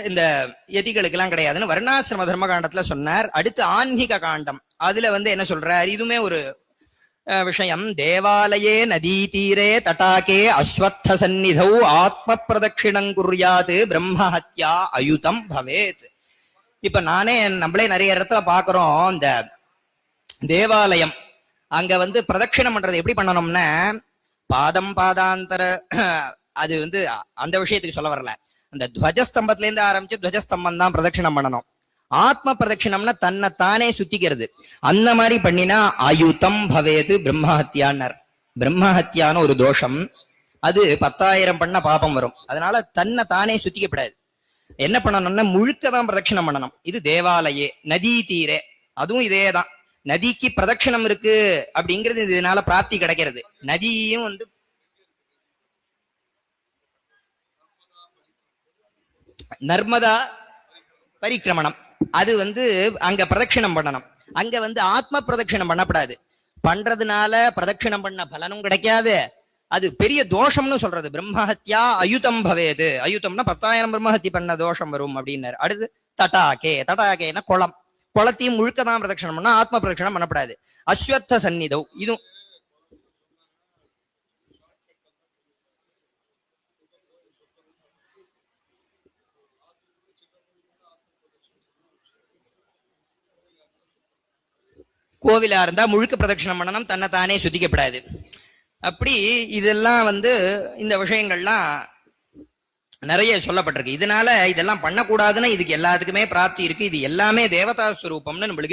இந்த யதிகளுக்கு எல்லாம் கிடையாதுன்னு வர்ணாசிரம தர்ம காண்டத்துல சொன்னார். அடுத்து ஆன்மீக காண்டம், அதுல என்ன சொல்றார், இதுவுமே ஒரு விஷயம். தேவாலயே நதி தீரே தடாகே அஸ்வத்த சந்நிதௌ ஆத்ம பிரதட்சிணம் குர்யாத் பிரம்மஹத்யா அயுதம் பவேத். இப்ப நம்மளே நிறைய இடத்துல பாக்குறோம், இந்த தேவாலயம் அங்க பிரதட்சிணம் பண்றது எப்படி பண்ணணும்னா, பாதம் பாதாந்தர, அது அந்த விஷயத்துக்கு சொல்ல வரல. அந்த துவஜஸ்தம்பத்துல இருந்து ஆரம்பிச்சு துவஜஸ்தம்பம் தான் பிரதட்சிணம் பண்ணணும். ஆத்ம பிரதட்சிணம்னா தன்னை தானே சுத்திக்கிறது. அந்த மாதிரி பண்ணினா அயுதம் பவேது பிரம்மஹத்யான்னர். பிரம்மஹத்யான ஒரு தோஷம், அது 10,000 பண்ண பாபம் வரும். அதனால தன்னை தானே சுத்திக்கப்படாது. என்ன பண்ணணும்னா முழுக்க தான் பிரதட்சிணம் பண்ணணும். இது தேவாலயே நதி தீரே, அதுவும் இதேதான். நதிக்கு பிரதட்சிணம் இருக்கு அப்படிங்கிறது இதனால பிராப்தி கிடைக்கிறது. நதியும் நர்மதா பரிக்கிரமணம், அது அங்க பிரதட்சிணம் பண்ணணும். அங்க ஆத்ம பிரதட்சிணம் பண்ணப்படாது. பண்றதுனால பிரதட்சிணம் பண்ண பலனும் கிடைக்காது, அது பெரிய தோஷம்னு சொல்றது. பிரம்மஹத்யா அயுதம் பவேது. அயுதம்னா 10,000 பிரம்மஹத்தி பண்ண தோஷம் வரும் அப்படின்னாரு. அடுத்து தடாகே, தடாகேன்னா குளம், குளத்தையும் முழுக்கதான் பிரதட்சிணம் பண்ணா, ஆத்ம பிரதட்சிணம் பண்ணப்படாது. அஸ்வத்த சந்நிதௌ, இதுவும் கோவிலா இருந்தா முழுக்க பிரதட்சிணம் பண்ணணும், தன்னை தானே சுத்திக்கப்படாது. அப்படி இதெல்லாம் இந்த விஷயங்கள்லாம் நிறைய சொல்லப்பட்டிருக்கு. இதனால இதெல்லாம் பண்ணக்கூடாதுன்னு இதுக்கு எல்லாத்துக்குமே பிராப்தி இருக்கு. இது எல்லாமே தேவதா ஸ்வரூபம்னு நம்மளுக்கு